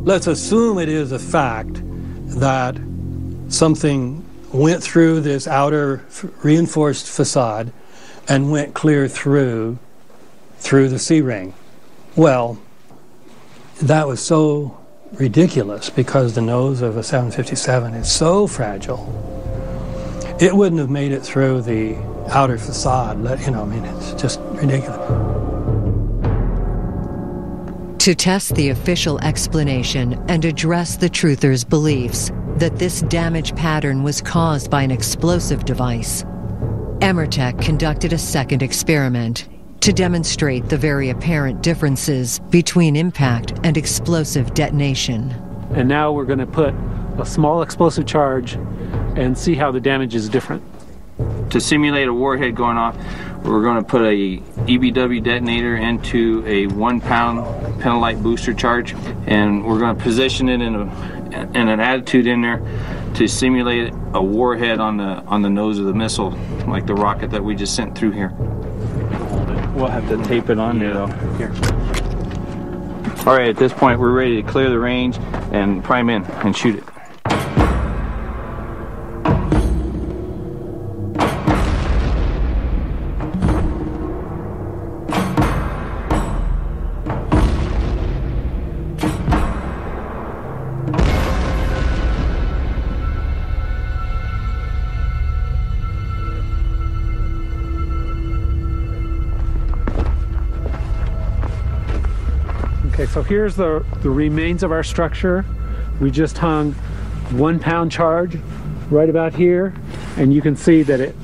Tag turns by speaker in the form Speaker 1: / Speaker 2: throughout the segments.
Speaker 1: Let's assume it is a fact that something went through this outer reinforced facade and went clear through the C-ring. Well, that was so ridiculous because the nose of a 757 is so fragile. It wouldn't have made it through the outer facade. It's just ridiculous.
Speaker 2: To test the official explanation and address the truthers' beliefs that this damage pattern was caused by an explosive device, Emertech conducted a second experiment to demonstrate the very apparent differences between impact and explosive detonation.
Speaker 3: And now we're going to put a small explosive charge and see how the damage is different.
Speaker 4: To simulate a warhead going off, we're going to put a EBW detonator into a 1 pound Pentalite booster charge, and we're going to position it in an attitude in there to simulate a warhead on the nose of the missile, like the rocket that we just sent through here. We'll have to tape it on there though. Here. All right, at this point we're ready to clear the range and prime in and shoot it.
Speaker 3: Okay, so here's the remains of our structure. We just hung 1 pound charge right about here, and you can see that it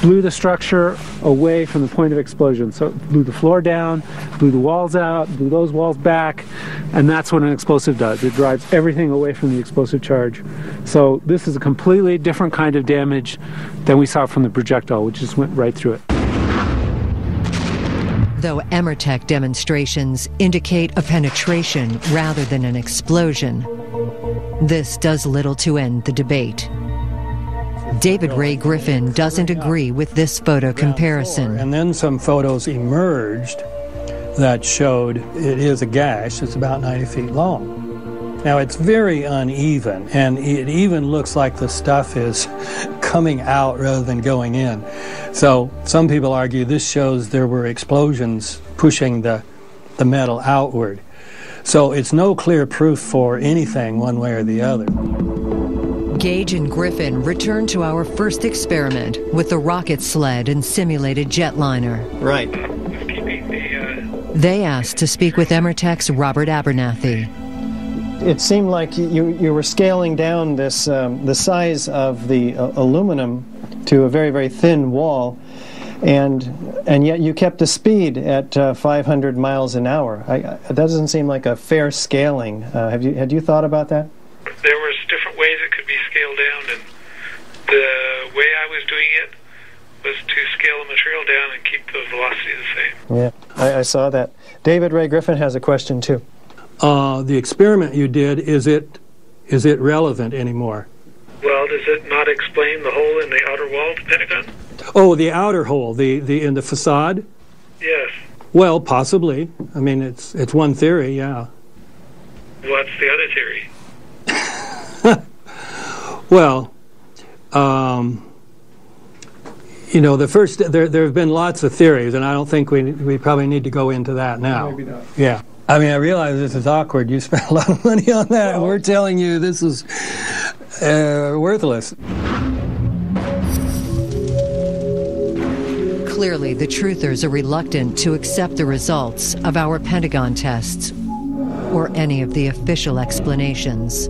Speaker 3: blew the structure away from the point of explosion. So it blew the floor down, blew the walls out, blew those walls back, and that's what an explosive does. It drives everything away from the explosive charge. So this is a completely different kind of damage than we saw from the projectile, which just went right through it.
Speaker 2: Though Emertech demonstrations indicate a penetration rather than an explosion, this does little to end the debate. David Ray Griffin doesn't agree with this photo comparison.
Speaker 1: And then some photos emerged that showed it is a gash. It's about 90 feet long. Now, it's very uneven, and it even looks like the stuff is coming out rather than going in. So some people argue this shows there were explosions pushing the metal outward. So it's no clear proof for anything one way or the other.
Speaker 2: Gage and Griffin returned to our first experiment with the rocket sled and simulated jetliner.
Speaker 5: Right.
Speaker 2: They asked to speak with Emertech's Robert Abernathy.
Speaker 5: It seemed like you were scaling down this the size of the aluminum to a very, very thin wall, and yet you kept the speed at 500 miles an hour. That doesn't seem like a fair scaling. Had you thought about that?
Speaker 6: There was different ways it could be scaled down, and the way I was doing it was to scale the material down and keep the velocity the same.
Speaker 5: Yeah, I saw that. David Ray Griffin has a question too.
Speaker 1: The experiment you did, is it relevant anymore?
Speaker 6: Well, does it not explain the hole in the outer wall of the Pentagon?
Speaker 1: Oh, the outer hole, the in the facade?
Speaker 6: Yes.
Speaker 1: Well, possibly. I mean, it's one theory, yeah.
Speaker 6: What's the other theory?
Speaker 1: Well, the first, there have been lots of theories, and I don't think we probably need to go into that now.
Speaker 3: Maybe not.
Speaker 1: Yeah. I mean, I realize this is awkward. You spent a lot of money on that, and we're telling you this is worthless.
Speaker 2: Clearly, the truthers are reluctant to accept the results of our Pentagon tests or any of the official explanations.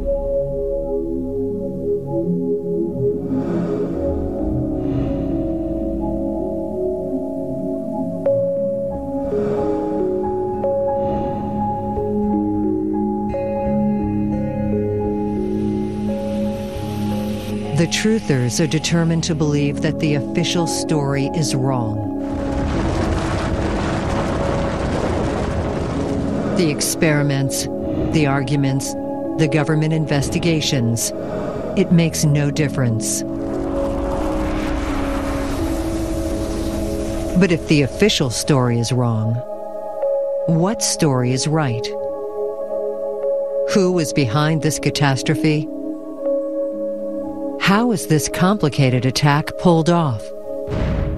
Speaker 2: The truthers are determined to believe that the official story is wrong. The experiments, the arguments, the government investigations, it makes no difference. But if the official story is wrong, what story is right? Who was behind this catastrophe? How was this complicated attack pulled off?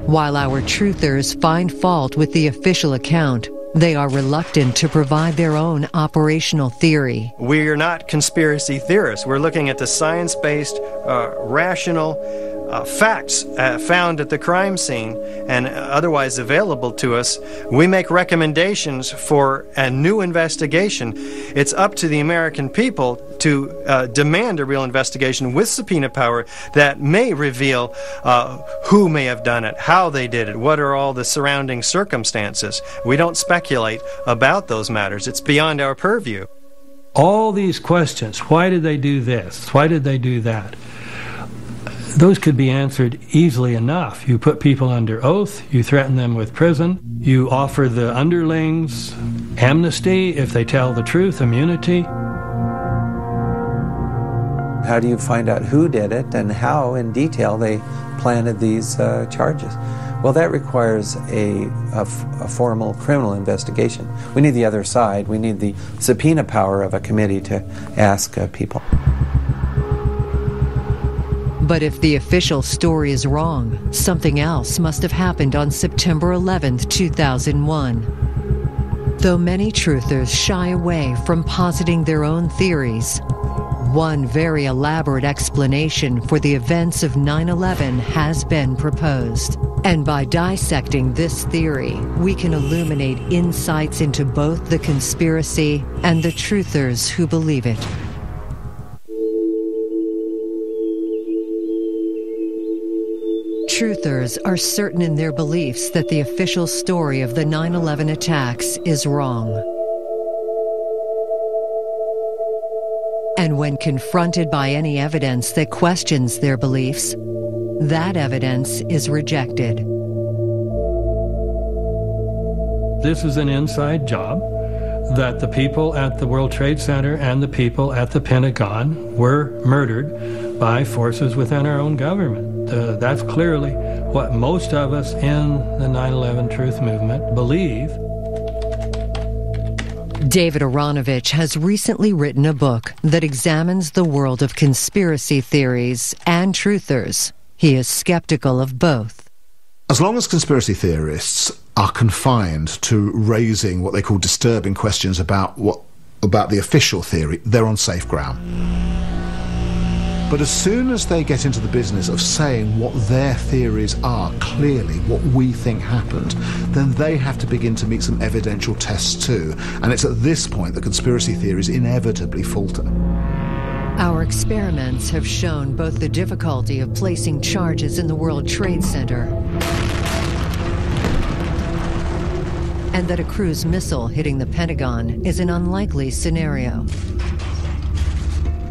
Speaker 2: While our truthers find fault with the official account, they are reluctant to provide their own operational theory.
Speaker 5: We're not conspiracy theorists. We're looking at the science-based, rational facts found at the crime scene and otherwise available to us. We make recommendations for a new investigation. It's up to the American people to demand a real investigation with subpoena power that may reveal who may have done it, how they did it, what are all the surrounding circumstances. We don't speculate about those matters. It's beyond our purview.
Speaker 1: All these questions, why did they do this? Why did they do that? Those could be answered easily enough. You put people under oath, you threaten them with prison, you offer the underlings amnesty if they tell the truth, immunity.
Speaker 7: How do you find out who did it and how in detail they planted these charges? Well, that requires a formal criminal investigation. We need the other side. We need the subpoena power of a committee to ask people.
Speaker 2: But if the official story is wrong, something else must have happened on September 11th, 2001. Though many truthers shy away from positing their own theories, one very elaborate explanation for the events of 9/11 has been proposed. And by dissecting this theory, we can illuminate insights into both the conspiracy and the truthers who believe it. Truthers are certain in their beliefs that the official story of the 9/11 attacks is wrong. And when confronted by any evidence that questions their beliefs, that evidence is rejected.
Speaker 1: This is an inside job that the people at the World Trade Center and the people at the Pentagon were murdered by forces within our own government. That's clearly what most of us in the 9/11 Truth Movement believe.
Speaker 2: David Aaronovitch has recently written a book that examines the world of conspiracy theories and truthers. He is skeptical of both.
Speaker 8: As long as conspiracy theorists are confined to raising what they call disturbing questions about the official theory, they're on safe ground. But as soon as they get into the business of saying what their theories are, clearly what we think happened, then they have to begin to meet some evidential tests too. And it's at this point that conspiracy theories inevitably falter.
Speaker 2: Our experiments have shown both the difficulty of placing charges in the World Trade Center and that a cruise missile hitting the Pentagon is an unlikely scenario.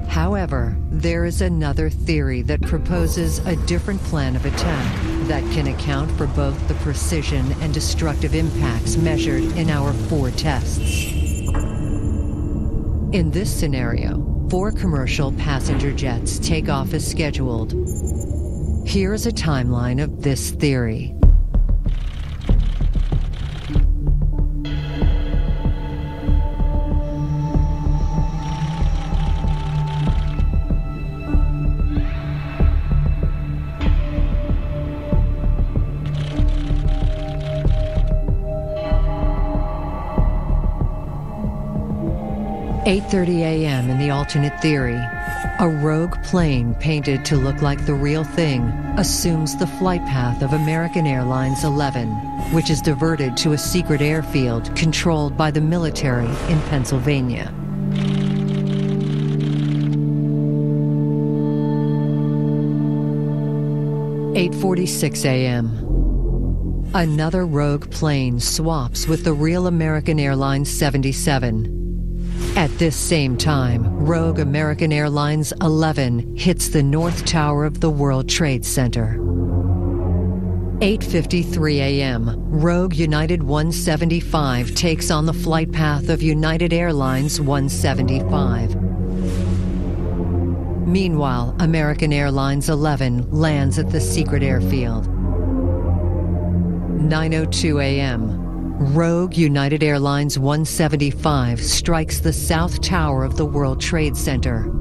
Speaker 2: However, there is another theory that proposes a different plan of attack that can account for both the precision and destructive impacts measured in our 4 tests. In this scenario, 4 commercial passenger jets take off as scheduled. Here is a timeline of this theory. "8:30 a.m. in the alternate theory. A rogue plane painted to look like the real thing assumes the flight path of American Airlines 11, which is diverted to a secret airfield controlled by the military in Pennsylvania. "8:46 a.m. Another rogue plane swaps with the real American Airlines 77. At this same time, rogue American Airlines 11 hits the North Tower of the World Trade Center. 8:53 a.m., rogue United 175 takes on the flight path of United Airlines 175. Meanwhile, American Airlines 11 lands at the secret airfield. 9:02 a.m., Rogue United Airlines 175 strikes the South Tower of the World Trade Center.